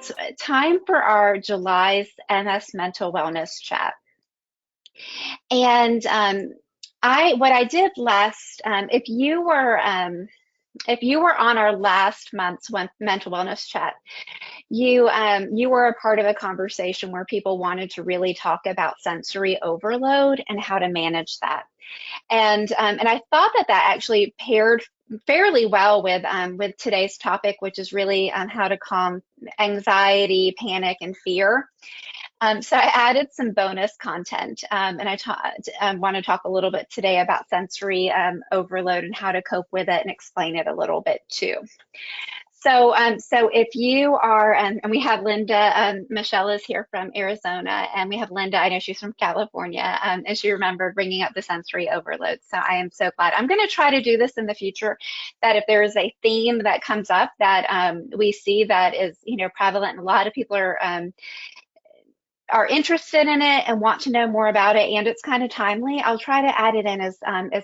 it's time for our July's MS Mental Wellness Chat. And what I did last, if you were on our last month's mental wellness chat, you were a part of a conversation where people wanted to really talk about sensory overload and how to manage that. And I thought that actually paired fairly well with today's topic, which is really how to calm anxiety, panic, and fear. So I added some bonus content, and I want to talk a little bit today about sensory overload and how to cope with it and explain it a little bit too. So if you are, and we have Linda, Michelle is here from Arizona, and we have Linda, I know she's from California, and she remembered bringing up the sensory overload. So I am so glad. I'm going to try to do this in the future, that if there is a theme that comes up that we see that is, prevalent, and a lot of people are interested in it and want to know more about it, and it's kind of timely, I'll try to add it in as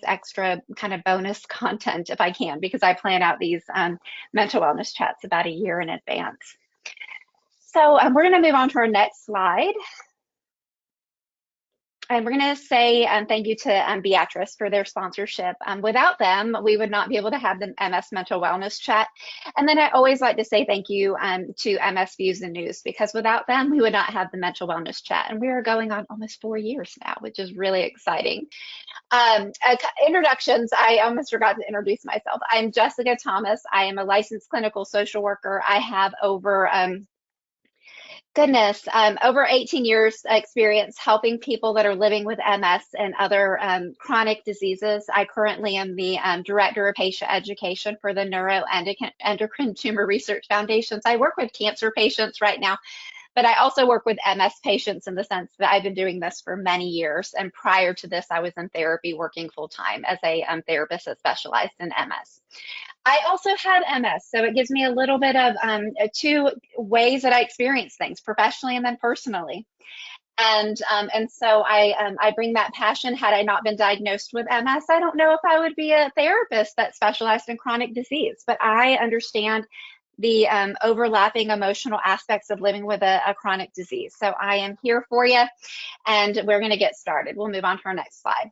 extra kind of bonus content if I can, because I plan out these mental wellness chats about a year in advance. So we're going to move on to our next slide. And we're going to say thank you to Viatris for their sponsorship. Without them, we would not be able to have the MS Mental Wellness Chat. And then I always like to say thank you to MS Views and News, because without them, we would not have the Mental Wellness Chat. And we are going on almost 4 years now, which is really exciting. Introductions, I almost forgot to introduce myself. I'm Jessica Thomas. I am a licensed clinical social worker. I have over 18 years experience helping people that are living with MS and other chronic diseases. I currently am the Director of Patient Education for the Neuroendocrine Tumor Research Foundation. So I work with cancer patients right now, but I also work with MS patients in the sense that I've been doing this for many years. And prior to this, I was in therapy working full-time as a therapist that specialized in MS. I also had MS, so it gives me a little bit of two ways that I experience things, professionally and then personally. And so I bring that passion. Had I not been diagnosed with MS, I don't know if I would be a therapist that specialized in chronic disease, but I understand the overlapping emotional aspects of living with a chronic disease. So I am here for you, and we're going to get started. We'll move on to our next slide.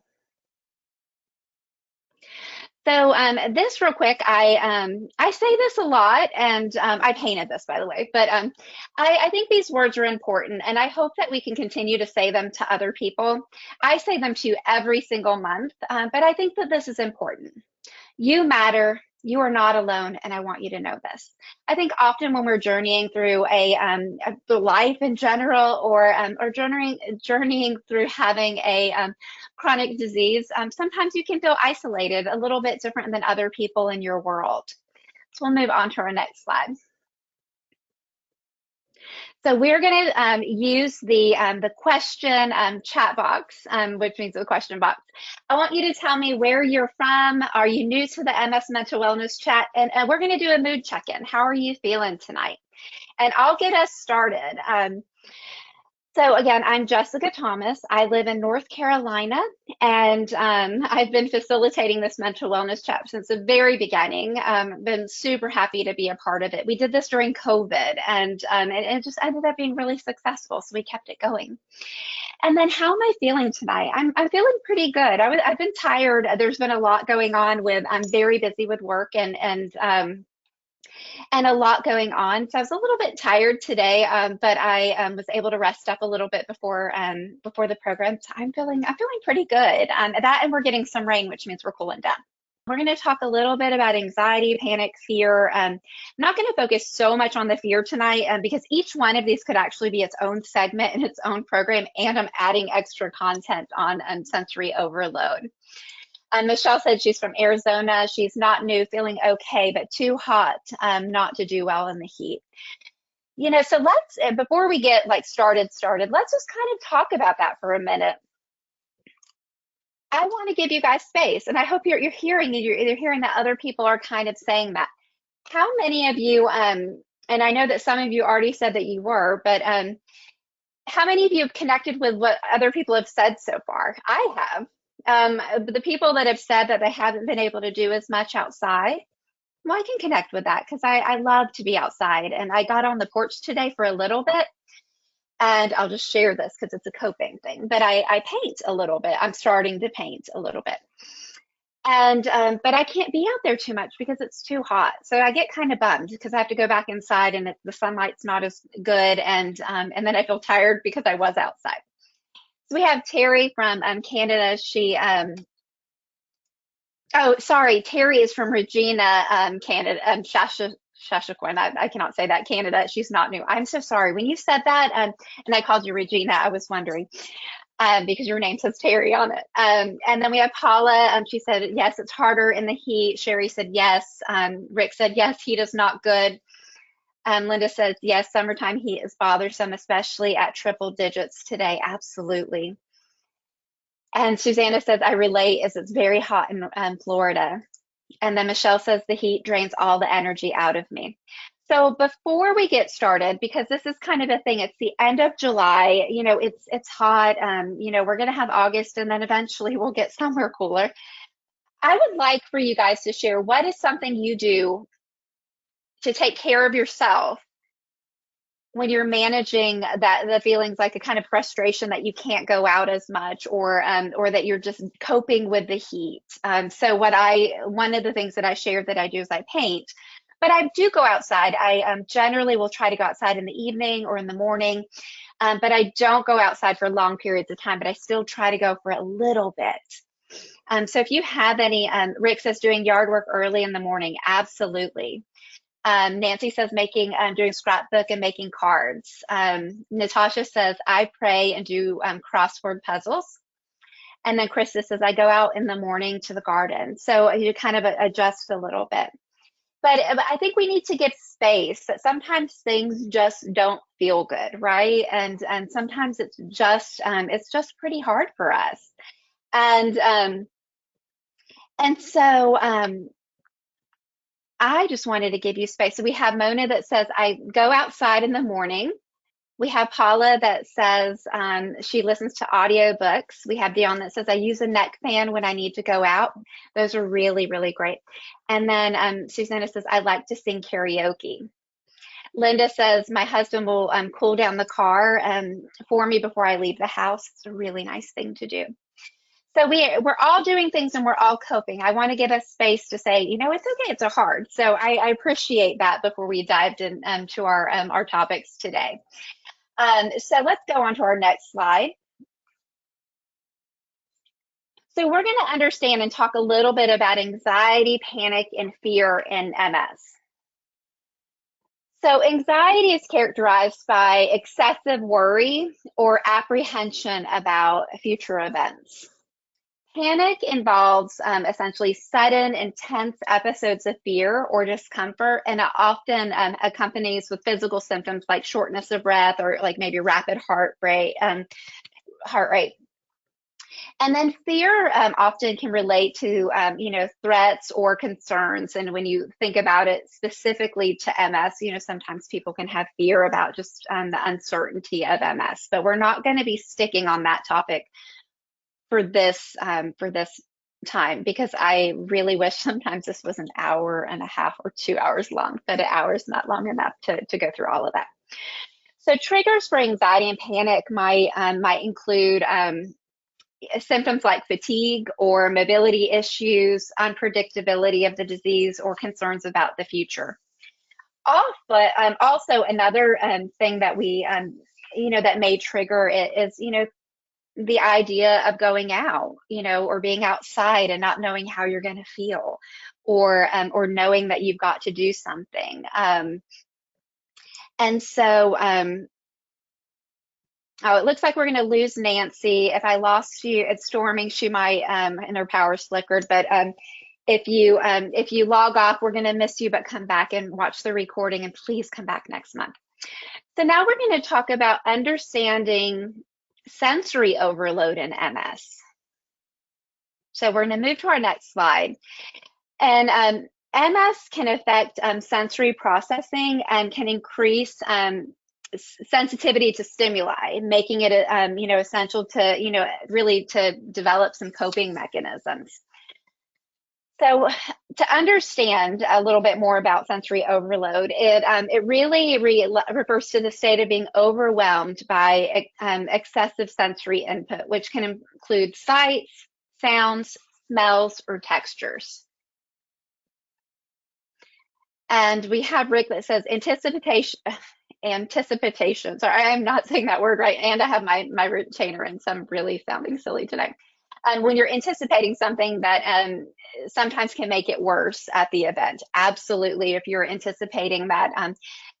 So this real quick, I say this a lot, and I painted this, by the way, but I think these words are important, and I hope that we can continue to say them to other people. I say them to you every single month, but I think that this is important. You matter. You are not alone, and I want you to know this. I think often when we're journeying through the life in general, or journeying through having a chronic disease, sometimes you can feel isolated, a little bit different than other people in your world. So we'll move on to our next slide. So we're going to use the question chat box, which means the question box. I want you to tell me where you're from. Are you new to the MS Mental Wellness Chat? And we're going to do a mood check-in. How are you feeling tonight? And I'll get us started. So again, I'm Jessica Thomas. I live in North Carolina, and I've been facilitating this mental wellness chat since the very beginning. Been super happy to be a part of it. We did this during COVID, and it just ended up being really successful, so we kept it going. And then how am I feeling tonight? I'm feeling pretty good. I've been tired. There's been a lot going on I'm very busy with work and a lot going on. So I was a little bit tired today, but I was able to rest up a little bit before the program. So I'm feeling pretty good. And we're getting some rain, which means we're cooling down. We're going to talk a little bit about anxiety, panic, fear. I'm not going to focus so much on the fear tonight, because each one of these could actually be its own segment in its own program, and I'm adding extra content on sensory overload. Michelle said she's from Arizona. She's not new, feeling okay, but too hot not to do well in the heat. So let's, before we get started, let's just kind of talk about that for a minute. I want to give you guys space, and I hope you're hearing that other people are kind of saying that. How many of you, and I know that some of you already said that you were, but how many of you have connected with what other people have said so far? I have. The people that have said that they haven't been able to do as much outside, Well, I can connect with that because I love to be outside. And I got on the porch today for a little bit. And I'll just share this because it's a coping thing. But I paint a little bit. I'm starting to paint a little bit. And but I can't be out there too much because it's too hot. So I get kind of bummed because I have to go back inside and the sunlight's not as good. And then I feel tired because I was outside. So we have Terry from Canada. Oh, sorry, Terry is from Regina, Canada, Shashaquin. I cannot say that, Canada. She's not new. I'm so sorry. When you said that, and I called you Regina, I was wondering, because your name says Terry on it. And then we have Paula. She said, yes, it's harder in the heat. Sherry said, yes. Rick said, yes, heat is not good. Linda says, yes, summertime heat is bothersome, especially at triple digits today. Absolutely. And Susanna says, I relate as it's very hot in Florida. And then Michelle says, the heat drains all the energy out of me. So before we get started, because this is kind of a thing, it's the end of July, it's hot. We're going to have August and then eventually we'll get somewhere cooler. I would like for you guys to share what is something you do to take care of yourself when you're managing the feelings like a kind of frustration that you can't go out as much or that you're just coping with the heat. So one of the things that I shared that I do is I paint, but I do go outside. I generally will try to go outside in the evening or in the morning, but I don't go outside for long periods of time, but I still try to go for a little bit. So if you have any, Rick says doing yard work early in the morning, absolutely. Nancy says doing scrapbook and making cards. Natasha says, I pray and do crossword puzzles. And then Krista says, I go out in the morning to the garden. So you kind of adjust a little bit. But I think we need to give space. That sometimes things just don't feel good, right? And sometimes it's just pretty hard for us. And so I just wanted to give you space. So we have Mona that says, I go outside in the morning. We have Paula that says she listens to audiobooks. We have Dion that says, I use a neck fan when I need to go out. Those are really, really great. And then Susanna says, I like to sing karaoke. Linda says, my husband will cool down the car for me before I leave the house. It's a really nice thing to do. So we're all doing things and we're all coping. I want to give us space to say, it's okay, it's hard. So I appreciate that before we dived in to our topics today. So let's go on to our next slide. So we're going to understand and talk a little bit about anxiety, panic, and fear in MS. So anxiety is characterized by excessive worry or apprehension about future events. Panic involves essentially sudden, intense episodes of fear or discomfort, and it often accompanies with physical symptoms like shortness of breath or like maybe rapid heart rate. And then fear often can relate to, threats or concerns. And when you think about it specifically to MS, sometimes people can have fear about just the uncertainty of MS. But we're not going to be sticking on that topic for this time, because I really wish sometimes this was an hour and a half or 2 hours long, but an hour is not long enough to go through all of that. So triggers for anxiety and panic might include symptoms like fatigue or mobility issues, unpredictability of the disease, or concerns about the future. But also another thing that we that may trigger it is the idea of going out, or being outside and not knowing how you're going to feel, or knowing that you've got to do something. And so, oh, it looks like we're going to lose Nancy. If I lost you, it's storming. She might, and her power's flickered. But if you log off, we're going to miss you. But come back and watch the recording, and please come back next month. So now we're going to talk about understanding sensory overload in MS. So we're going to move to our next slide. And MS can affect sensory processing and can increase sensitivity to stimuli, making it essential to really to develop some coping mechanisms. So to understand a little bit more about sensory overload, it really refers to the state of being overwhelmed by excessive sensory input, which can include sights, sounds, smells, or textures. And we have Rick that says anticipation. Sorry, I'm not saying that word right. And I have my retainer in, so I'm really sounding silly today. And when you're anticipating something that sometimes can make it worse at the event. Absolutely. If you're anticipating that,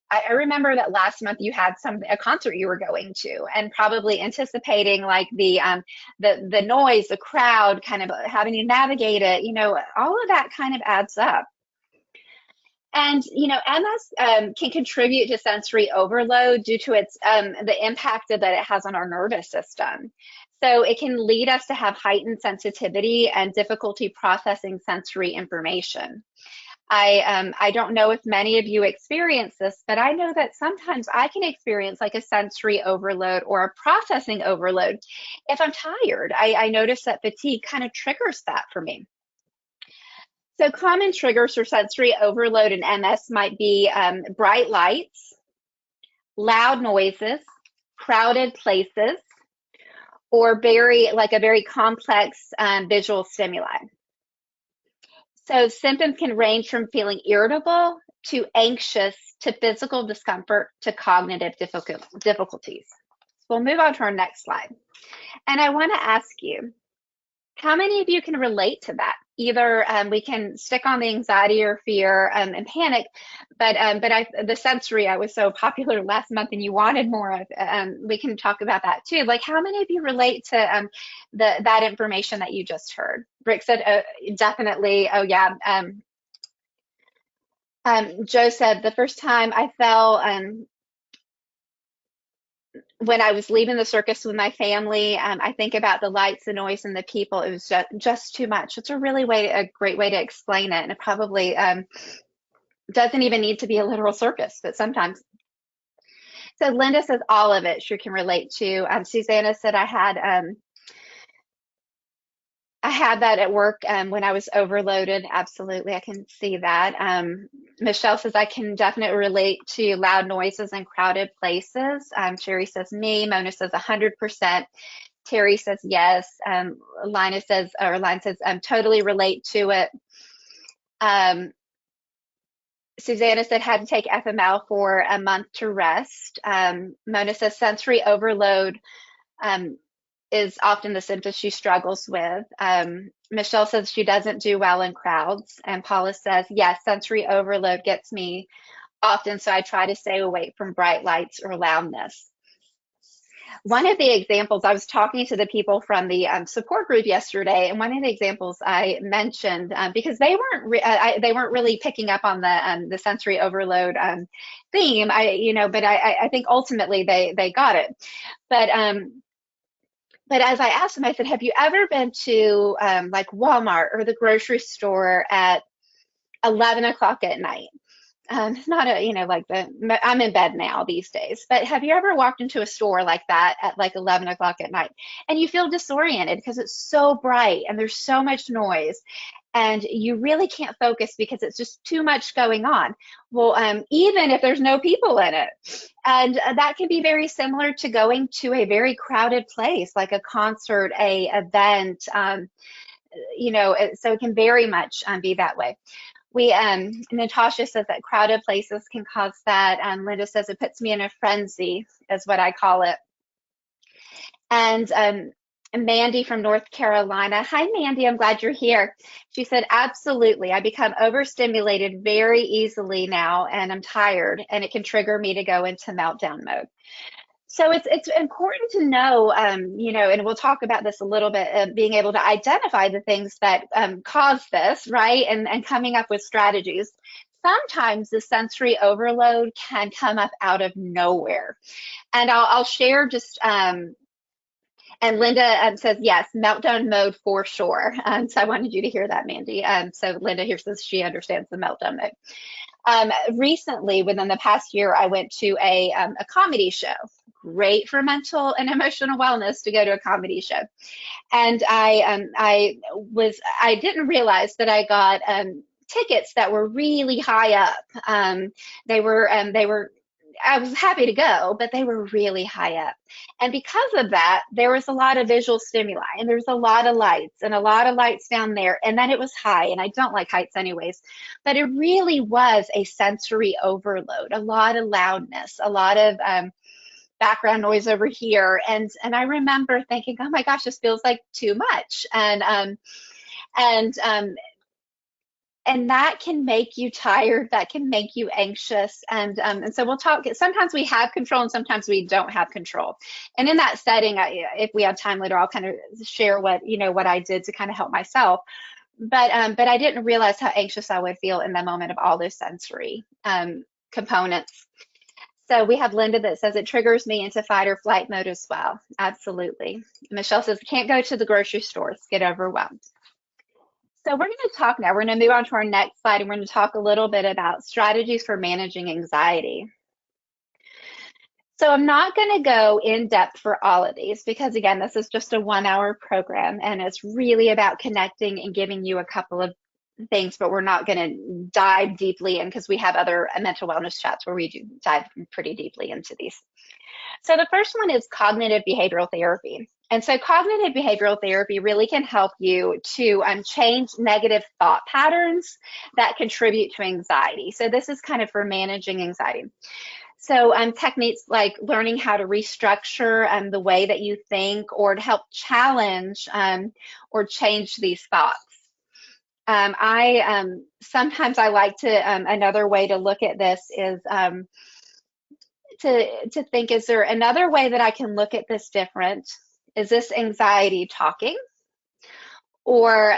I remember that last month you had a concert you were going to, and probably anticipating like the noise, the crowd, kind of having to navigate it. All of that kind of adds up. And MS can contribute to sensory overload due to the impact that it has on our nervous system. So it can lead us to have heightened sensitivity and difficulty processing sensory information. I don't know if many of you experience this, but I know that sometimes I can experience like a sensory overload or a processing overload if I'm tired. I notice that fatigue kind of triggers that for me. So common triggers for sensory overload in MS might be bright lights, loud noises, crowded places, or a very complex visual stimuli. So symptoms can range from feeling irritable to anxious to physical discomfort to cognitive difficulties. So we'll move on to our next slide. And I want to ask you, how many of you can relate to that? Either we can stick on the anxiety or fear and panic, but the sensory, I was so popular last month and you wanted more of, we can talk about that too. Like how many of you relate to that information that you just heard? Rick said, definitely, oh yeah. Joe said, the first time I fell, when I was leaving the circus with my family, I think about the lights, the noise, and the people. It was just too much. It's a great way to explain it. And it probably doesn't even need to be a literal circus, but sometimes. So Linda says all of it she can relate to. Susanna said I had that at work when I was overloaded. Absolutely, I can see that. Michelle says I can definitely relate to loud noises and crowded places. Sherry says me. Mona says 100%. Terry says yes. Line says totally relate to it. Susanna said had to take FML for a month to rest. Mona says sensory overload is often the symptom she struggles with. Michelle says she doesn't do well in crowds. And Paula says, yes, sensory overload gets me often, so I try to stay away from bright lights or loudness. One of the examples, I was talking to the people from the support group yesterday, and one of the examples I mentioned, because they weren't really picking up on the sensory overload theme, but I think ultimately they got it. But as I asked them, I said, have you ever been to like Walmart or the grocery store at 11 o'clock at night? It's not I'm in bed now these days, but have you ever walked into a store like that at like 11 o'clock at night and you feel disoriented because it's so bright and there's so much noise and you really can't focus because it's just too much going on? Well, even if there's no people in it. And that can be very similar to going to a very crowded place, like a concert, a event, so it can very much be that way. Natasha says that crowded places can cause that. Linda says it puts me in a frenzy, is what I call it. And Mandy from North Carolina. Hi, Mandy. I'm glad you're here. She said, absolutely. I become overstimulated very easily now, and I'm tired, and it can trigger me to go into meltdown mode. So it's important to know, and we'll talk about this a little bit, being able to identify the things that cause this, right? And coming up with strategies. Sometimes the sensory overload can come up out of nowhere. And I'll share just, and Linda says, yes, meltdown mode for sure. So I wanted you to hear that, Mandy. So Linda here says she understands the meltdown mode. Recently, within the past year, I went to a comedy show. great for mental and emotional wellness to go to a comedy show. And I didn't realize that I got tickets that were really high up. They were, I was happy to go, but they were really high up. And because of that, there was a lot of visual stimuli, and there was a lot of lights and a lot of lights down there. And then it was high, and I don't like heights anyways, but it really was a sensory overload, a lot of loudness, a lot of background noise over here. And I remember thinking, oh my gosh, this feels like too much. And and that can make you tired, that can make you anxious. And so we'll talk, sometimes we have control and sometimes we don't have control. And in that setting, if we have time later, I'll kind of share what I did to kind of help myself. But I didn't realize how anxious I would feel in the moment of all those sensory components. So we have Linda that says it triggers me into fight or flight mode as well. Absolutely. Michelle says, can't go to the grocery stores, get overwhelmed. So we're going to talk now. We're going to move on to our next slide, and we're going to talk a little bit about strategies for managing anxiety. So I'm not going to go in depth for all of these because, again, this is just a 1-hour program, and it's really about connecting and giving you a couple of things, but we're not going to dive deeply in because we have other mental wellness chats where we do dive pretty deeply into these. So the first one is cognitive behavioral therapy. And so cognitive behavioral therapy really can help you to change negative thought patterns that contribute to anxiety. So this is kind of for managing anxiety. So techniques like learning how to restructure the way that you think, or to help challenge or change these thoughts. Sometimes I like to, another way to look at this is to think, is there another way that I can look at this different? Is this anxiety talking? Or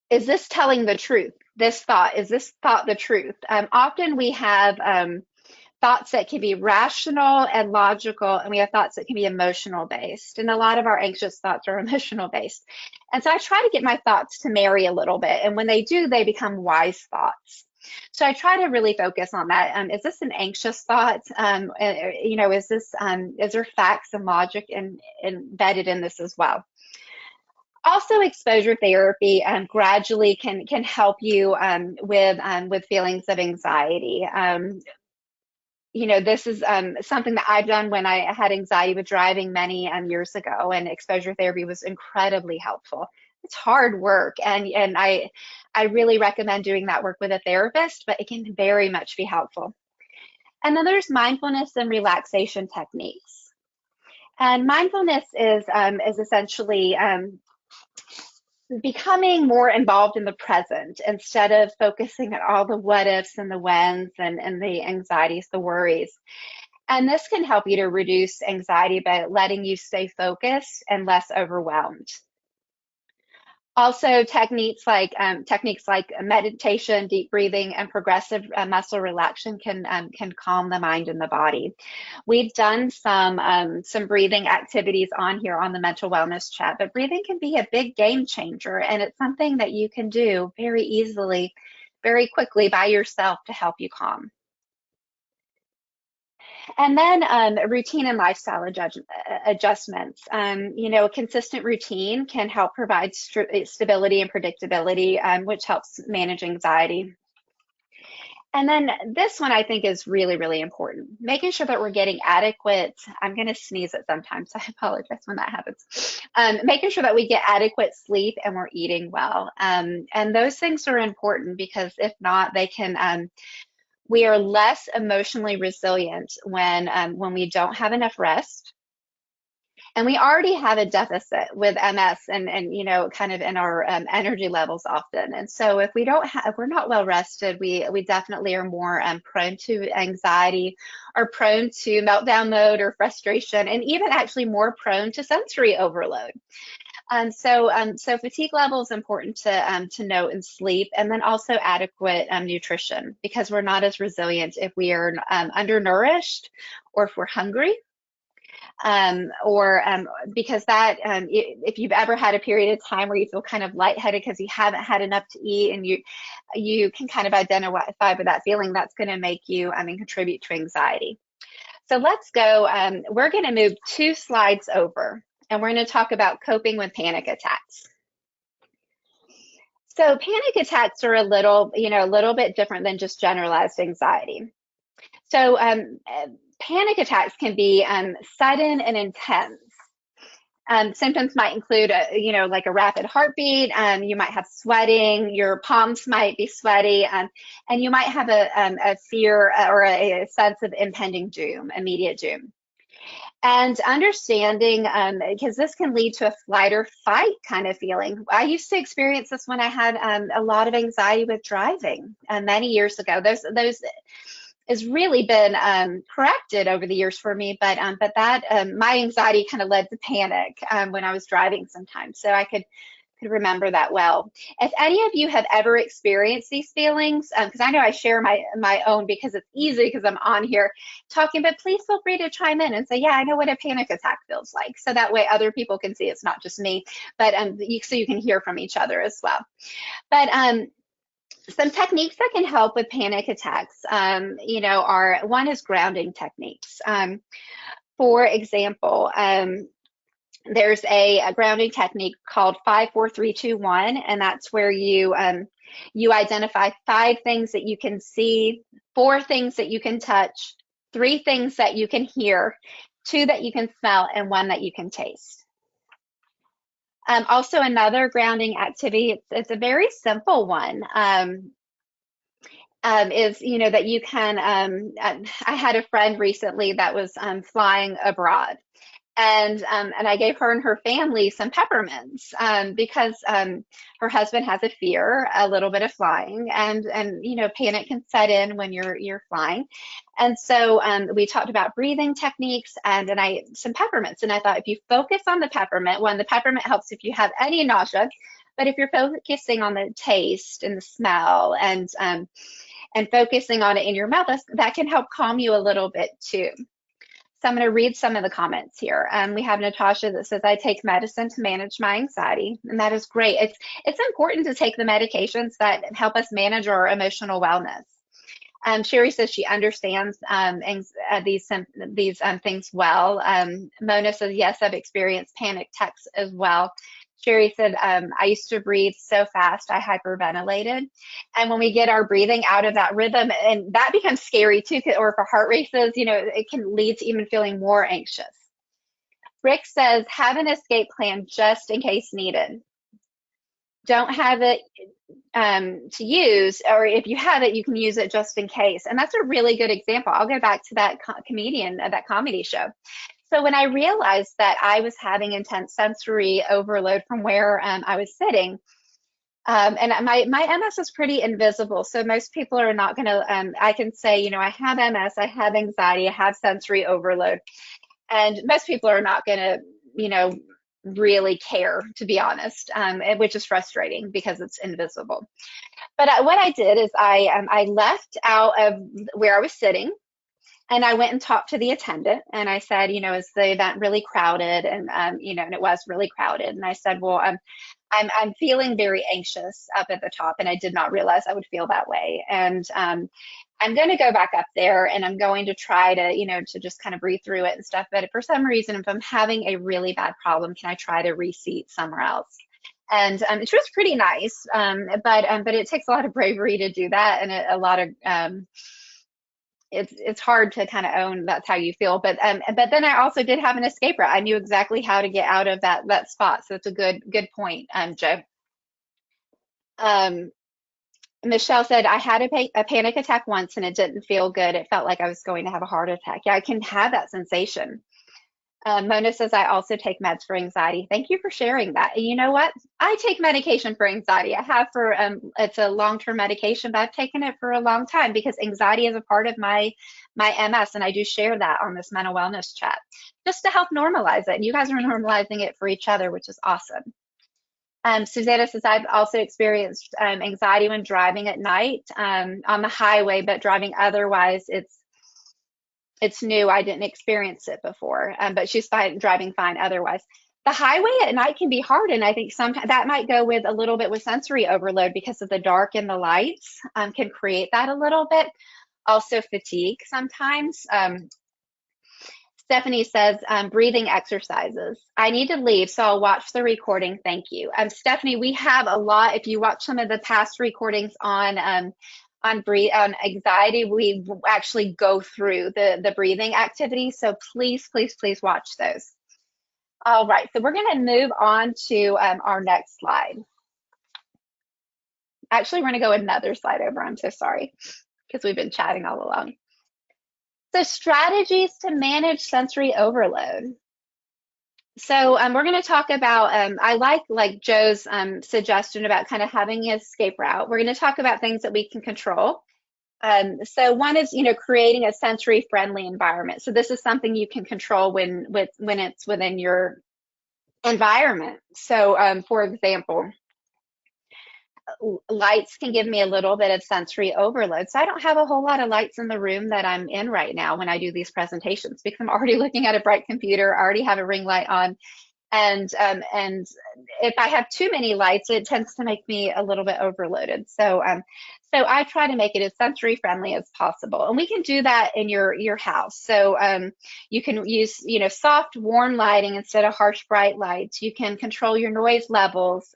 is this telling the truth? This thought, is this thought the truth? Often we have thoughts that can be rational and logical, and we have thoughts that can be emotional based. And a lot of our anxious thoughts are emotional based. And so I try to get my thoughts to marry a little bit. And when they do, they become wise thoughts. So I try to really focus on that. Is this an anxious thought? Is there facts and logic embedded in this as well? Also, exposure therapy gradually can help you with feelings of anxiety. This is something that I've done when I had anxiety with driving many years ago, and exposure therapy was incredibly helpful. It's hard work, and I really recommend doing that work with a therapist, but it can very much be helpful. And then there's mindfulness and relaxation techniques. And mindfulness is essentially becoming more involved in the present instead of focusing on all the what ifs and the whens and the anxieties, the worries. And this can help you to reduce anxiety by letting you stay focused and less overwhelmed. Also, techniques like meditation, deep breathing, and progressive muscle relaxation can calm the mind and the body. We've done some breathing activities on here on the mental wellness chat, but breathing can be a big game changer, and it's something that you can do very easily, very quickly by yourself to help you calm. And then routine and lifestyle adjustments. A consistent routine can help provide stability and predictability, which helps manage anxiety. And then this one I think is really, really important. Making sure that we're getting adequate, I'm going to sneeze it sometimes, so I apologize when that happens. Making sure that we get adequate sleep and we're eating well. And those things are important because if not, they can we are less emotionally resilient when we don't have enough rest. And we already have a deficit with MS and kind of in our energy levels often. And so if we're not well rested, we definitely are more prone to anxiety, or prone to meltdown mode or frustration, and even actually more prone to sensory overload. So fatigue level is important to note in sleep, and then also adequate nutrition, because we're not as resilient if we are undernourished, or if we're hungry, because that if you've ever had a period of time where you feel kind of lightheaded because you haven't had enough to eat, and you can kind of identify with that feeling, that's going to make you contribute to anxiety. So let's go. We're going to move 2 slides over, and we're going to talk about coping with panic attacks. So panic attacks are a little bit different than just generalized anxiety. So panic attacks can be sudden and intense. Symptoms might include, like a rapid heartbeat. You might have sweating. Your palms might be sweaty, and you might have a fear or a sense of impending doom, immediate doom. And understanding, because this can lead to a flight or fight kind of feeling. I used to experience this when I had a lot of anxiety with driving many years ago. Those has really been corrected over the years for me, but that my anxiety kind of led to panic when I was driving sometimes. So I could remember that well. If any of you have ever experienced these feelings, because I know I share my own because it's easy because I'm on here talking, but please feel free to chime in and say, yeah, I know what a panic attack feels like. So that way other people can see it's not just me, but so you can hear from each other as well. But some techniques that can help with panic attacks, one is grounding techniques. For example, there's a grounding technique called 5, 4, 3, 2, 1, and that's where you identify 5 things that you can see, 4 things that you can touch, 3 things that you can hear, 2 that you can smell, and 1 that you can taste. Also, another grounding activity, it's a very simple one. Is that you can. I had a friend recently that was flying abroad, and I gave her and her family some peppermints because her husband has a little bit of flying, and panic can set in when you're flying, and so we talked about breathing techniques and some peppermints, and I thought if you focus on the peppermint, the peppermint helps if you have any nausea, but if you're focusing on the taste and the smell and focusing on it in your mouth, that can help calm you a little bit too. So I'm going to read some of the comments here. We have Natasha that says, I take medicine to manage my anxiety, and that is great. It's important to take the medications that help us manage our emotional wellness. Sherry says she understands these things well. Mona says, yes, I've experienced panic attacks as well. Sherry said, I used to breathe so fast, I hyperventilated. And when we get our breathing out of that rhythm, and that becomes scary too, or if our heart races, it can lead to even feeling more anxious. Rick says, have an escape plan just in case needed. Don't have it to use, or if you have it, you can use it just in case. And that's a really good example. I'll go back to that comedian, that comedy show. So when I realized that I was having intense sensory overload from where I was sitting, and my MS is pretty invisible, so most people are not going to, I can say, I have MS, I have anxiety, I have sensory overload, and most people are not going to, really care, to be honest, which is frustrating because it's invisible. But what I did is I left out of where I was sitting, and I went and talked to the attendant, and I said, is the event really crowded? And, and it was really crowded. And I said, well, I'm feeling very anxious up at the top, and I did not realize I would feel that way. And I'm going to go back up there, and I'm going to try to, to just kind of breathe through it and stuff. But for some reason, if I'm having a really bad problem, can I try to reseat somewhere else? And she was pretty nice, but it takes a lot of bravery to do that, and a lot of it's hard to kind of own that's how you feel. But then I also did have an escape route. I knew exactly how to get out of that spot. So it's a good point, Joe. Michelle said, I had a panic attack once and it didn't feel good. It felt like I was going to have a heart attack. Yeah, I can have that sensation. Mona says, I also take meds for anxiety. Thank you for sharing that. And you know what? I take medication for anxiety. I have it's a long-term medication, but I've taken it for a long time because anxiety is a part of my MS, and I do share that on this mental wellness chat just to help normalize it. And you guys are normalizing it for each other, which is awesome. Susanna says, I've also experienced anxiety when driving at night on the highway, but driving otherwise, it's new. I didn't experience it before, but she's driving fine otherwise. The highway at night can be hard, and I think sometimes that might go with a little bit with sensory overload because of the dark and the lights can create that a little bit. Also fatigue sometimes. Stephanie says, breathing exercises. I need to leave, so I'll watch the recording. Thank you. Stephanie, we have a lot. If you watch some of the past recordings on anxiety, we actually go through the breathing activities. So please, please, please watch those. All right, so we're going to move on to our next slide. Actually, we're going to go another slide over. I'm so sorry, because we've been chatting all along. So strategies to manage sensory overload. So we're going to talk about, I like Joe's suggestion about kind of having an escape route. We're going to talk about things that we can control. So one is, creating a sensory friendly environment. So this is something you can control when it's within your environment. So for example, lights can give me a little bit of sensory overload. So I don't have a whole lot of lights in the room that I'm in right now when I do these presentations, because I'm already looking at a bright computer, I already have a ring light on. And if I have too many lights, it tends to make me a little bit overloaded. So I try to make it as sensory friendly as possible, and we can do that in your house. So you can use soft, warm lighting instead of harsh, bright lights. You can control your noise levels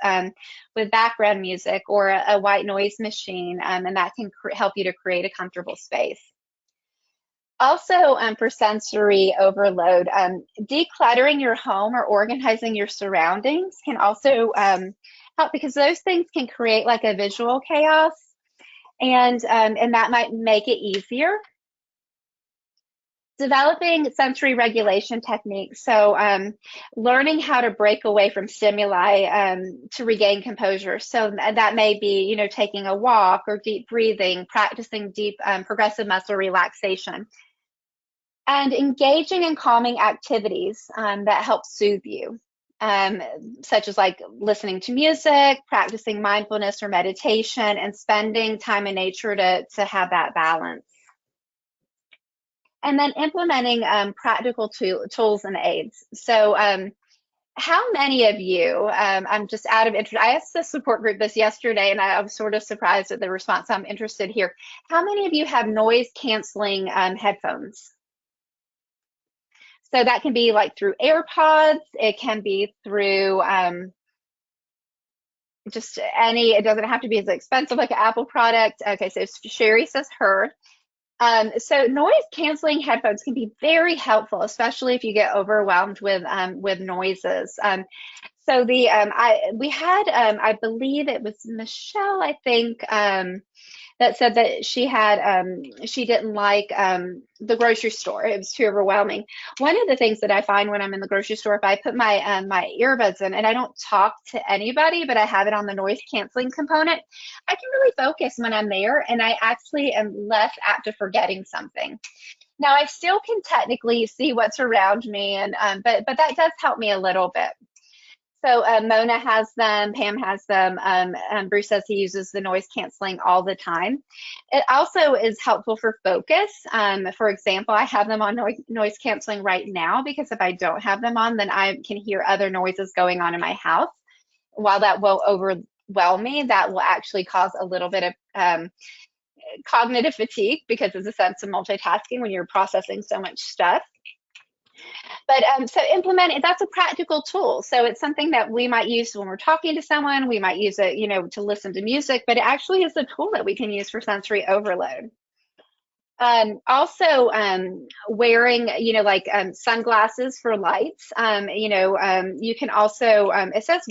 with background music or a white noise machine, and that can help you to create a comfortable space. Also, for sensory overload, decluttering your home or organizing your surroundings can also help, because those things can create like a visual chaos, and that might make it easier. Developing sensory regulation techniques. So learning how to break away from stimuli to regain composure. So that may be, taking a walk or deep breathing, practicing deep progressive muscle relaxation. And engaging in calming activities that help soothe you, such as like listening to music, practicing mindfulness or meditation, and spending time in nature to have that balance. And then implementing practical tools and aids. So how many of you, I'm just out of interest, I asked the support group this yesterday, and I was sort of surprised at the response. I'm interested here. How many of you have noise canceling headphones? So that can be like through AirPods. It can be through just any, it doesn't have to be as expensive like an Apple product. Okay, so Sherry says her. So noise canceling headphones can be very helpful, especially if you get overwhelmed with noises. So we had, I believe it was Michelle, I think, that said that she didn't like the grocery store. It was too overwhelming. One of the things that I find when I'm in the grocery store, if I put my my earbuds in and I don't talk to anybody, but I have it on the noise canceling component, I can really focus when I'm there, and I actually am less apt to forgetting something. Now, I still can technically see what's around me, and but that does help me a little bit. So Mona has them, Pam has them, Bruce says he uses the noise canceling all the time. It also is helpful for focus. For example, I have them on noise canceling right now, because if I don't have them on, then I can hear other noises going on in my house. While that will overwhelm me, that will actually cause a little bit of cognitive fatigue, because it's a sense of multitasking when you're processing so much stuff. But so implement, that's a practical tool. So it's something that we might use when we're talking to someone. We might use it, to listen to music, but it actually is a tool that we can use for sensory overload. Also, wearing, like sunglasses for lights. You can also, it says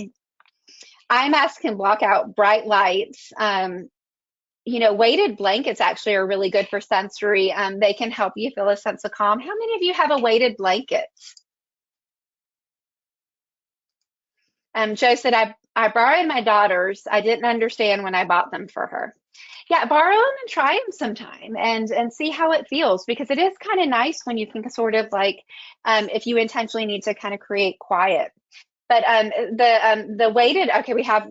eye masks can block out bright lights. Weighted blankets actually are really good for sensory. They can help you feel a sense of calm. How many of you have a weighted blanket? Joe said, I borrowed my daughter's. I didn't understand when I bought them for her. Yeah, borrow them and try them sometime and see how it feels, because it is kind of nice when you can sort of like, if you intentionally need to kind of create quiet. But the weighted, okay, we have,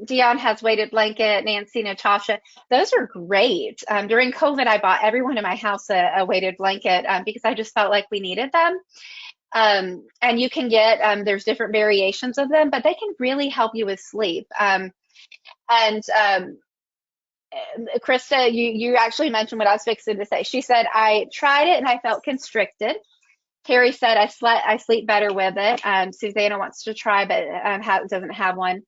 Dion has weighted blanket, Nancy, Natasha, those are great. During COVID, I bought everyone in my house a weighted blanket because I just felt like we needed them. And you can get, there's different variations of them, but they can really help you with sleep. And Krista, you actually mentioned what I was fixing to say. She said, I tried it and I felt constricted. Terry said, I sleep better with it. Susanna wants to try, but doesn't have one.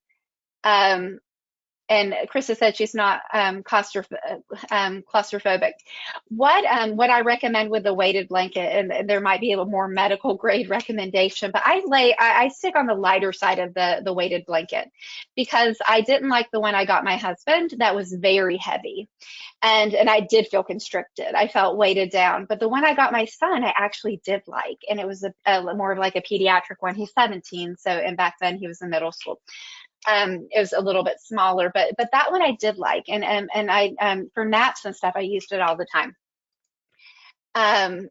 And Krista said she's not claustrophobic. What I recommend with the weighted blanket, and there might be a more medical grade recommendation, but I stick on the lighter side of the weighted blanket because I didn't like the one I got my husband that was very heavy. And I did feel constricted. I felt weighted down. But the one I got my son, I actually did like, and it was a more of like a pediatric one. He's 17, so and back then he was in middle school. It was a little bit smaller, but that one I did like, and I for naps and stuff I used it all the time. And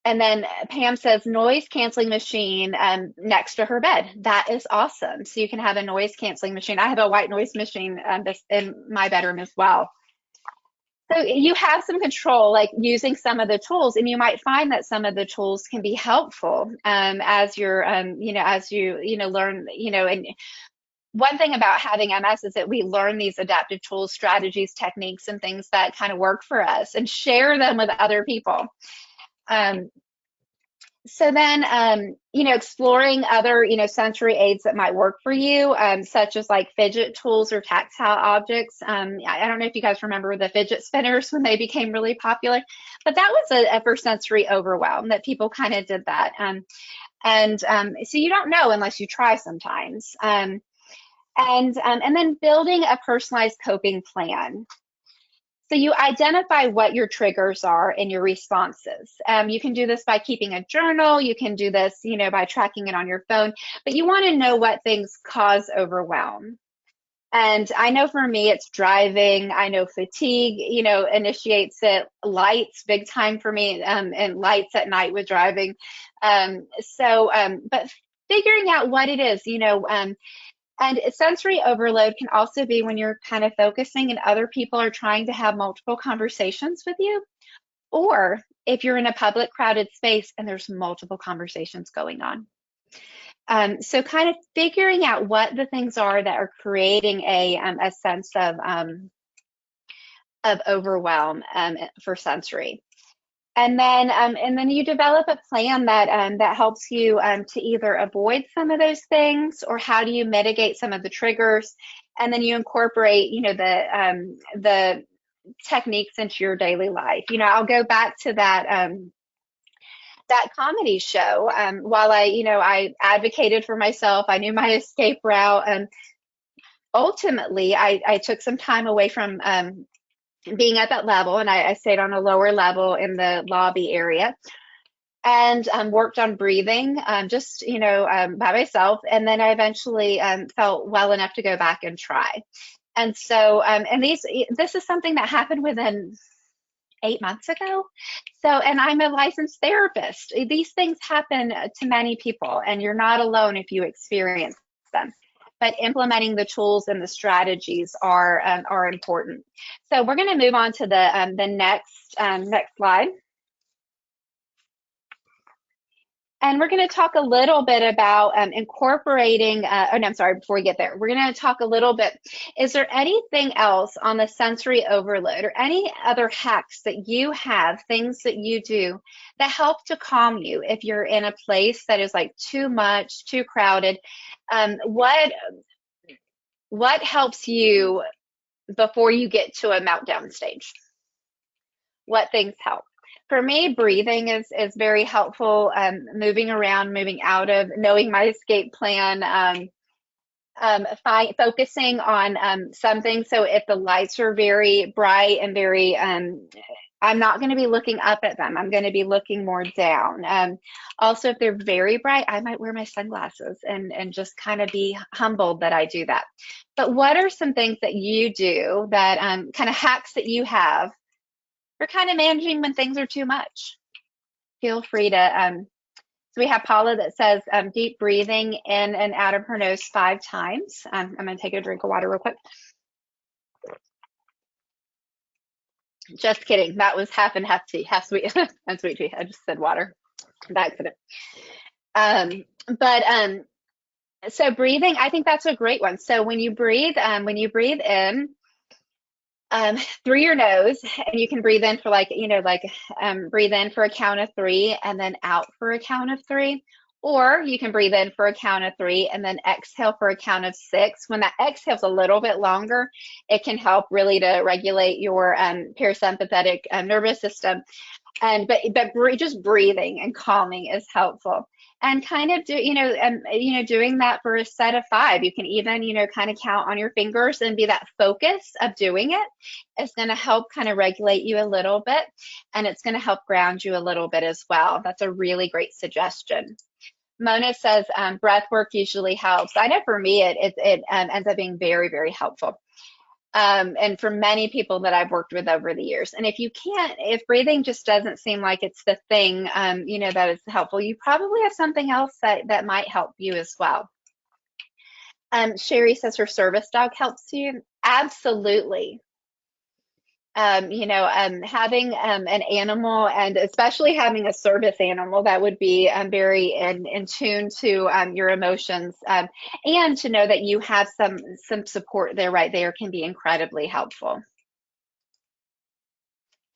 then Pam says noise canceling machine next to her bed. That is awesome. So you can have a noise canceling machine. I have a white noise machine in my bedroom as well. So you have some control, like using some of the tools, and you might find that some of the tools can be helpful as you're, as you learn, and one thing about having MS is that we learn these adaptive tools, strategies, techniques, and things that kind of work for us and share them with other people. So then, exploring other, sensory aids that might work for you, such as like fidget tools or tactile objects. I don't know if you guys remember the fidget spinners when they became really popular, but that was for sensory overwhelm that people kind of did that. So you don't know unless you try sometimes. And then building a personalized coping plan. So you identify what your triggers are and your responses. You can do this by keeping a journal. You can do this, by tracking it on your phone. But you want to know what things cause overwhelm. And I know for me, it's driving. I know fatigue, initiates it. Lights, big time for me, and lights at night with driving. But figuring out what it is, and sensory overload can also be when you're kind of focusing and other people are trying to have multiple conversations with you, or if you're in a public crowded space and there's multiple conversations going on. So kind of figuring out what the things are that are creating a sense of overwhelm for sensory. And then you develop a plan that helps you to either avoid some of those things, or how do you mitigate some of the triggers, and then you incorporate the techniques into your daily life. I'll go back to that that comedy show. While I advocated for myself, I knew my escape route. Ultimately, I took some time away from being at that level, and I stayed on a lower level in the lobby area, and worked on breathing just by myself, and then I eventually felt well enough to go back and try. And so this is something that happened within 8 months ago. So, and I'm a licensed therapist. These things happen to many people, and you're not alone if you experience them. But implementing the tools and the strategies are important. So we're going to move on to the next slide. And we're going to talk a little bit about incorporating, before we get there, we're going to talk a little bit, is there anything else on the sensory overload or any other hacks that you have, things that you do that help to calm you if you're in a place that is like too much, too crowded? What helps you before you get to a meltdown stage? What things help? For me, breathing is very helpful. Moving around, moving out of, knowing my escape plan, focusing on something. So if the lights are very bright and very, I'm not going to be looking up at them. I'm going to be looking more down. Also, if they're very bright, I might wear my sunglasses and just kind of be humbled that I do that. But what are some things that you do that kind of hacks that you have for kind of managing when things are too much? Feel free to, so we have Paula that says deep breathing in and out of her nose 5 times. I'm going to take a drink of water real quick. Just kidding. That was half and half tea, half sweet and sweet tea. I just said water by accident. So breathing, I think that's a great one. So when you breathe in, through your nose, and you can breathe in for like, breathe in for a count of 3 and then out for a count of 3. Or you can breathe in for a count of 3 and then exhale for a count of 6. When that exhale's a little bit longer, it can help really to regulate your parasympathetic nervous system. Just breathing and calming is helpful. And kind of doing that for a set of 5. You can even, kind of count on your fingers and be that focus of doing it. It's going to help kind of regulate you a little bit, and it's going to help ground you a little bit as well. That's a really great suggestion. Mona says breath work usually helps. I know for me, it ends up being very, very helpful. And for many people that I've worked with over the years. And if breathing just doesn't seem like it's the thing, that is helpful, you probably have something else that might help you as well. Sherry says her service dog helps you. Absolutely. Having an animal, and especially having a service animal, that would be very in tune to your emotions, and to know that you have some support there right there can be incredibly helpful.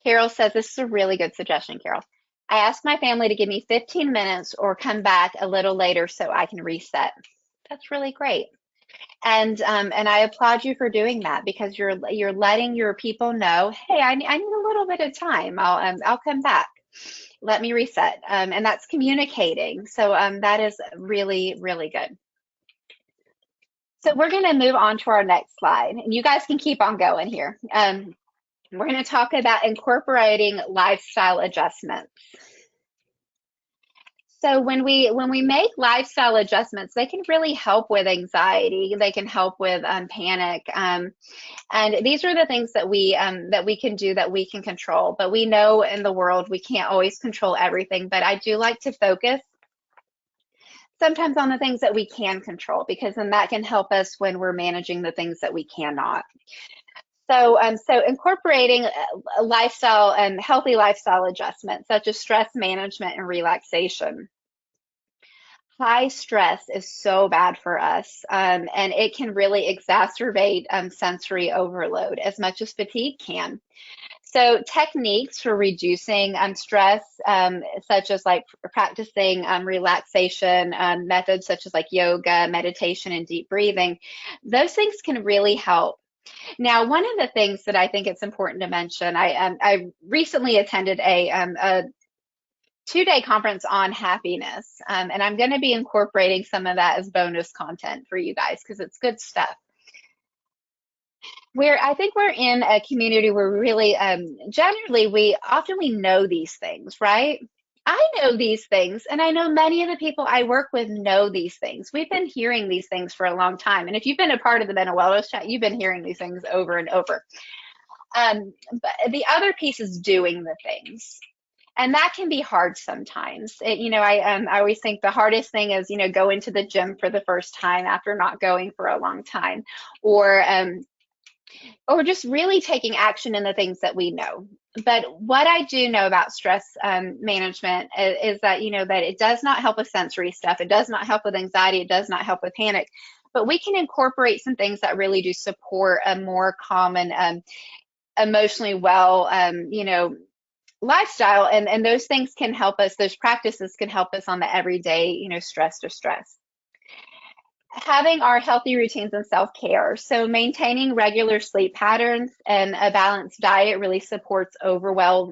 Carol says, this is a really good suggestion, Carol. I asked my family to give me 15 minutes or come back a little later so I can reset. That's really great. And I applaud you for doing that, because you're letting your people know, hey, I need a little bit of time. I'll come back. Let me reset. And that's communicating. So that is really, really good. So we're going to move on to our next slide, and you guys can keep on going here. We're going to talk about incorporating lifestyle adjustments. So when we make lifestyle adjustments, they can really help with anxiety. They can help with panic, and these are the things that we can do, that we can control. But we know in the world we can't always control everything. But I do like to focus sometimes on the things that we can control, because then that can help us when we're managing the things that we cannot. So incorporating lifestyle and healthy lifestyle adjustments, such as stress management and relaxation. High stress is so bad for us, and it can really exacerbate sensory overload as much as fatigue can. So techniques for reducing stress, such as like practicing relaxation methods such as like yoga, meditation, and deep breathing, those things can really help. Now, one of the things that I think it's important to mention, I recently attended a 2-day conference on happiness, and I'm going to be incorporating some of that as bonus content for you guys, because it's good stuff. I think we're in a community where really, generally, we know these things, right? I know these things, and I know many of the people I work with know these things. We've been hearing these things for a long time. And if you've been a part of the Mental Wellness Chat, you've been hearing these things over and over. But the other piece is doing the things. And that can be hard sometimes. I always think the hardest thing is, going to the gym for the first time after not going for a long time, or just really taking action in the things that we know. But what I do know about stress management is that, that it does not help with sensory stuff. It does not help with anxiety. It does not help with panic. But we can incorporate some things that really do support a more calm and emotionally well, lifestyle. And those things can help us. Those practices can help us on the everyday, stress to stress. Having our healthy routines and self-care. So maintaining regular sleep patterns and a balanced diet really supports overall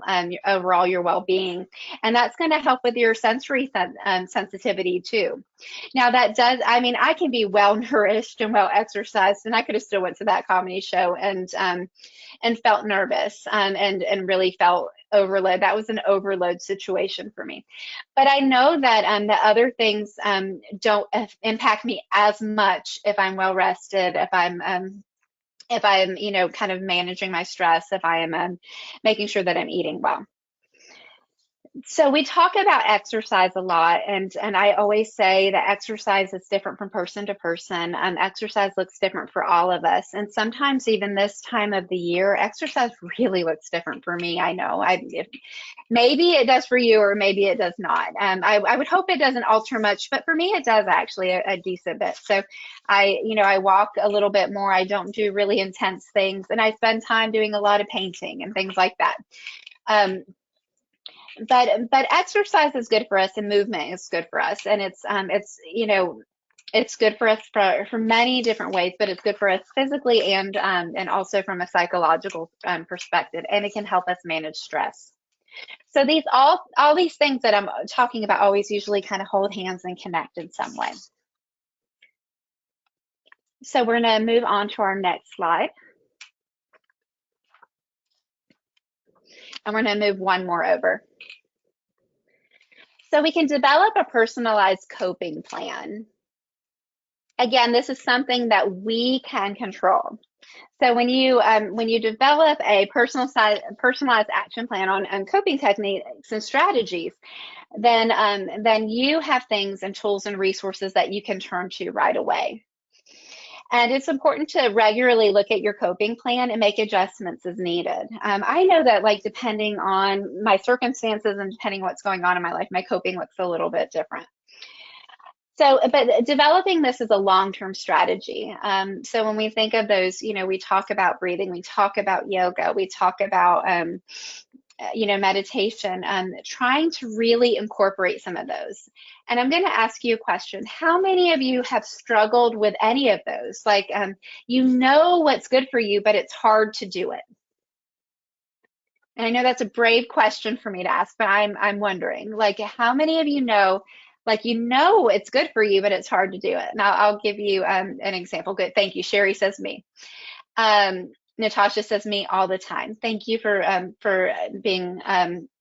your well-being. And that's going to help with your sensory sensitivity too. Now I can be well nourished and well exercised, and I could have still went to that comedy show and felt nervous and really felt overload. That was an overload situation for me. But I know that the other things don't impact me as much if I'm well rested, if I'm kind of managing my stress, if I am making sure that I'm eating well. So we talk about exercise a lot, and I always say that exercise is different from person to person. Exercise looks different for all of us, and sometimes even this time of the year, exercise really looks different for me. I know, maybe it does for you, or maybe it does not. I would hope it doesn't alter much, but for me, it does actually a decent bit. So I walk a little bit more. I don't do really intense things, and I spend time doing a lot of painting and things like that. Um, but exercise is good for us, and movement is good for us, and it's good for us for many different ways, but it's good for us physically and also from a psychological perspective, and it can help us manage stress. So these all these things that I'm talking about always usually kind of hold hands and connect in some way. So we're going to move on to our next slide, and we're going to move one more over. So we can develop a personalized coping plan. Again, this is something that we can control. So when you develop a personalized action plan on coping techniques and strategies, then you have things and tools and resources that you can turn to right away. And it's important to regularly look at your coping plan and make adjustments as needed. I know that, like, depending on my circumstances and depending what's going on in my life, my coping looks a little bit different. So, but developing this is a long-term strategy. So when we think of those, we talk about breathing, we talk about yoga, we talk about, meditation, trying to really incorporate some of those. And I'm going to ask you a question. How many of you have struggled with any of those? Like, you know what's good for you, but it's hard to do it. And I know that's a brave question for me to ask, but I'm wondering, like, how many of you know, like, it's good for you, but it's hard to do it? Now, I'll give you an example. Good, thank you. Sherry says me. Natasha says me all the time. Thank you for being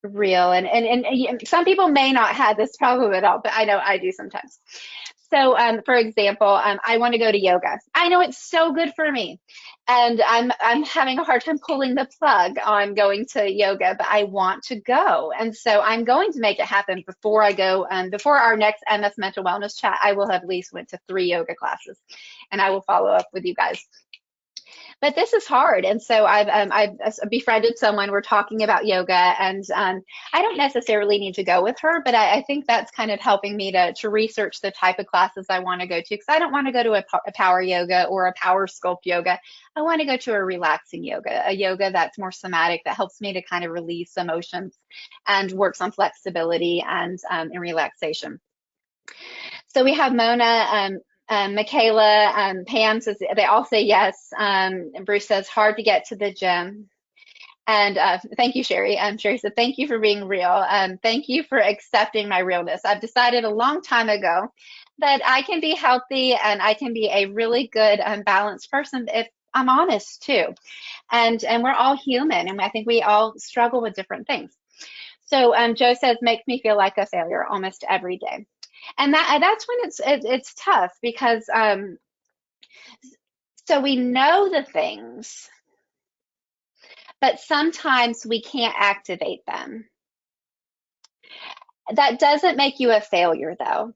real. And some people may not have this problem at all, but I know I do sometimes. So, for example, I want to go to yoga. I know it's so good for me, and I'm having a hard time pulling the plug on going to yoga, but I want to go, and so I'm going to make it happen before I go. Before our next MS Mental Wellness Chat, I will have at least went to 3 yoga classes, and I will follow up with you guys. But this is hard, and so I've befriended someone. We're talking about yoga, and I don't necessarily need to go with her, but I think that's kind of helping me to research the type of classes I want to go to, because I don't want to go to a power yoga or a power sculpt yoga. I want to go to a relaxing yoga, a yoga that's more somatic, that helps me to kind of release emotions and works on flexibility and relaxation. So we have Mona, Michaela, Pam says they all say yes. Bruce says hard to get to the gym. And thank you, Sherry. Sherry said, thank you for being real. Thank you for accepting my realness. I've decided a long time ago that I can be healthy and I can be a really good balanced person if I'm honest too. And we're all human, and I think we all struggle with different things. So Joe says, makes me feel like a failure almost every day. And that's when it's tough, because so we know the things, but sometimes we can't activate them. That doesn't make you a failure, though.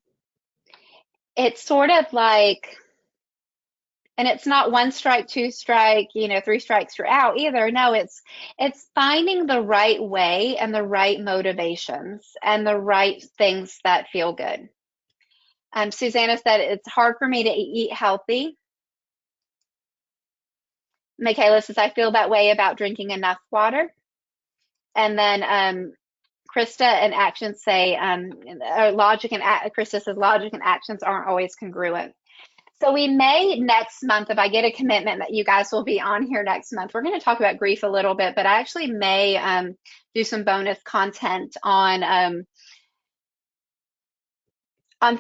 It's sort of like, and it's not 1 strike, 2 strike, 3 strikes you're out either. No, it's finding the right way and the right motivations and the right things that feel good. Susanna said, it's hard for me to eat healthy. Michaela says, I feel that way about drinking enough water. And then Krista and actions say, Krista says, logic and actions aren't always congruent. So we may next month, if I get a commitment that you guys will be on here next month, we're going to talk about grief a little bit, but I actually may do some bonus content on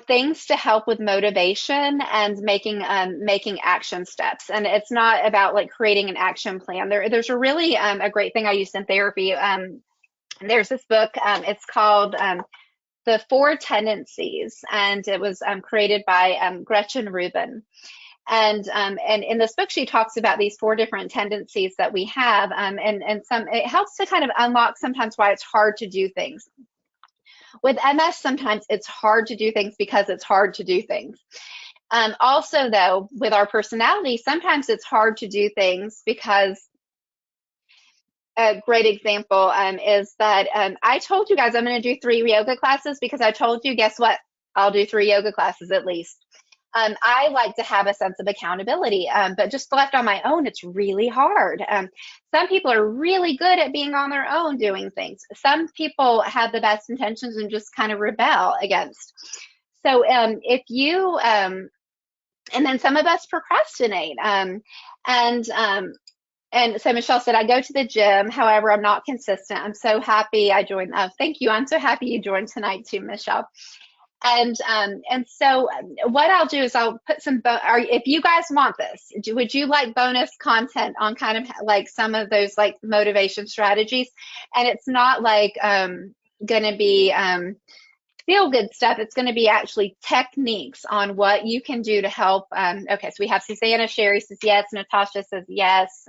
things to help with motivation and making action steps. And it's not about like creating an action plan. There's a really a great thing I use in therapy. There's this book. It's called The 4 Tendencies, and it was created by Gretchen Rubin. And in this book, she talks about these 4 different tendencies that we have, and some it helps to kind of unlock sometimes why it's hard to do things. With MS, sometimes it's hard to do things because it's hard to do things. Also, though, with our personality, sometimes it's hard to do things because a great example is that I told you guys I'm going to do 3 yoga classes because I told you, guess what? I'll do 3 yoga classes at least. I like to have a sense of accountability, but just left on my own, it's really hard. Some people are really good at being on their own doing things. Some people have the best intentions and just kind of rebel against. So if you, and then some of us procrastinate. And and so Michelle said, I go to the gym. However, I'm not consistent. I'm so happy I joined. Thank you. I'm so happy you joined tonight too, Michelle. And so what I'll do is I'll put some, if you guys want this, would you like bonus content on kind of like some of those like motivation strategies? And it's not like going to be feel good stuff. It's going to be actually techniques on what you can do to help. Okay, so we have Susanna, Sherry says yes, Natasha says yes.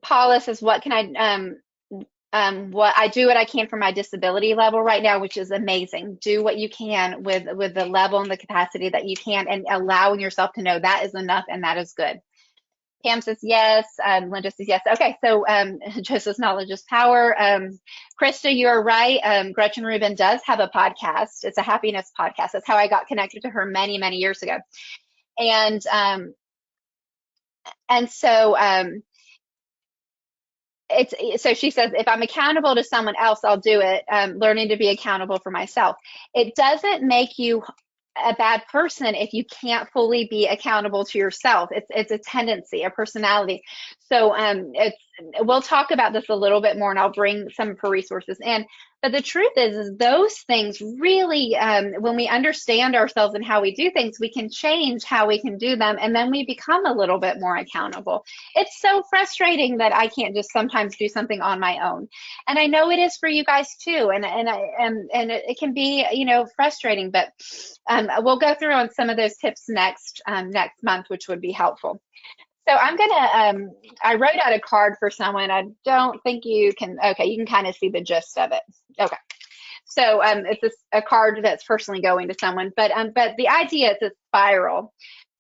Paula says, what can what I do what I can for my disability level right now, which is amazing. Do what you can with the level and the capacity that you can, and allowing yourself to know that is enough and that is good. Pam says yes. Linda says yes. Okay, so Joseph's knowledge is power. Krista, you're right. Gretchen Rubin does have a podcast. It's a happiness podcast. That's how I got connected to her many, many years ago. And so so she says, if I'm accountable to someone else, I'll do it. Learning to be accountable for myself. It doesn't make you a bad person if you can't fully be accountable to yourself. It's a tendency, a personality. So we'll talk about this a little bit more, and I'll bring some of her resources in. But the truth is those things really, when we understand ourselves and how we do things, we can change how we can do them, and then we become a little bit more accountable. It's so frustrating that I can't just sometimes do something on my own, and I know it is for you guys too. And it can be, you know, frustrating. But we'll go through on some of those tips next month, which would be helpful. So I'm gonna, I wrote out a card for someone. I don't think you can, okay, you can kind of see the gist of it. Okay. So it's a card that's personally going to someone, but the idea is a spiral.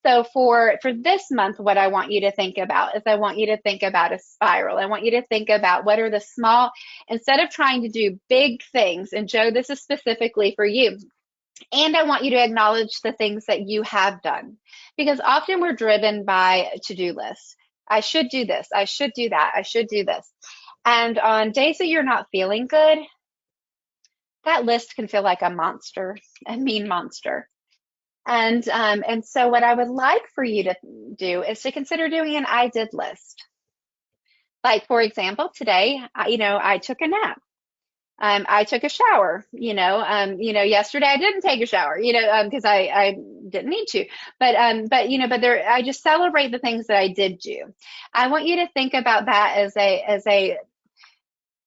So for this month, what I want you to think about is I want you to think about a spiral. I want you to think about what are the small, instead of trying to do big things, and Joe, this is specifically for you. And I want you to acknowledge the things that you have done, because often we're driven by to-do lists. I should do this. I should do that. I should do this. And on days that you're not feeling good, that list can feel like a monster, a mean monster. And so what I would like for you to do is to consider doing an I did list. Like, for example, today, I took a nap. I took a shower, yesterday I didn't take a shower, because I didn't need to, but I just celebrate the things that I did do. I want you to think about that as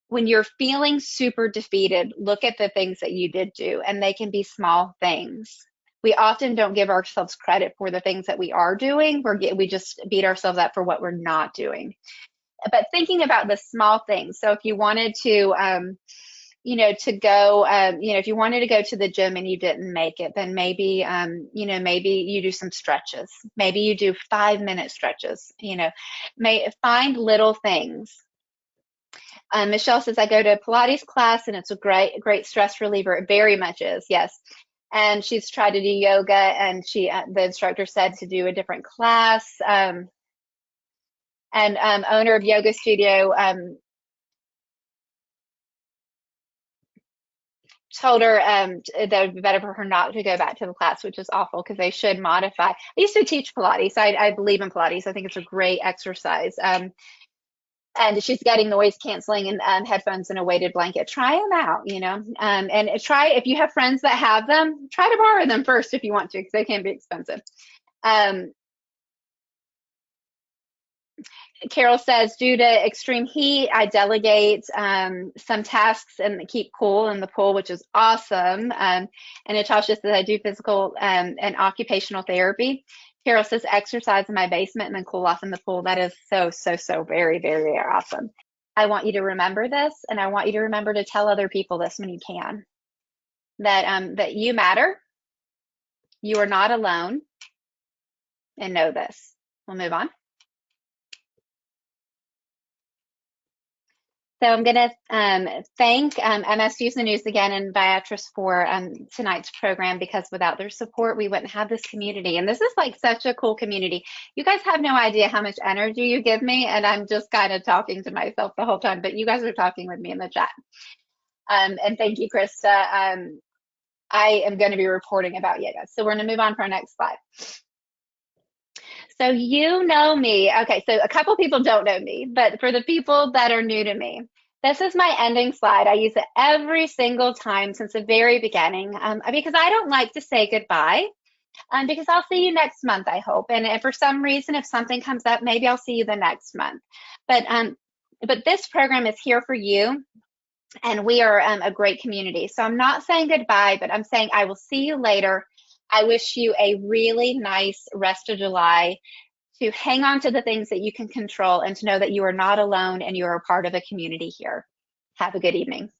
when you're feeling super defeated, look at the things that you did do, and they can be small things. We often don't give ourselves credit for the things that we are doing. We just beat ourselves up for what we're not doing. But thinking about the small things. So if you wanted to, to go, if you wanted to go to the gym and you didn't make it, then maybe, maybe you do some stretches. Maybe you do 5-minute stretches, find little things. Michelle says, I go to a Pilates class and it's a great stress reliever. It very much is. Yes. And she's tried to do yoga, and the instructor said to do a different class. And owner of yoga studio, told her that it would be better for her not to go back to the class, which is awful because they should modify. I used to teach Pilates. I believe in Pilates. I think it's a great exercise. And she's getting noise canceling and headphones and a weighted blanket. Try them out, and try, if you have friends that have them, try to borrow them first if you want to, because they can be expensive. Carol says, due to extreme heat, I delegate some tasks and keep cool in the pool, which is awesome. And Natasha says, I do physical and occupational therapy. Carol says, exercise in my basement and then cool off in the pool. That is so very, very awesome. I want you to remember this, and I want you to remember to tell other people this when you can, that you matter, you are not alone, and know this. We'll move on. So I'm going to thank MS Use the News again and Viatris for tonight's program, because without their support, we wouldn't have this community. And this is like such a cool community. You guys have no idea how much energy you give me, and I'm just kind of talking to myself the whole time, but you guys are talking with me in the chat. And thank you, Krista. I am going to be reporting about you guys. So we're going to move on for our next slide. So you know me. Okay, so a couple people don't know me, but for the people that are new to me, this is my ending slide. I use it every single time since the very beginning, because I don't like to say goodbye, because I'll see you next month, I hope. And if for some reason, if something comes up, maybe I'll see you the next month. But this program is here for you, and we are a great community. So I'm not saying goodbye, but I'm saying I will see you later. I wish you a really nice rest of July, to hang on to the things that you can control, and to know that you are not alone and you are a part of a community here. Have a good evening.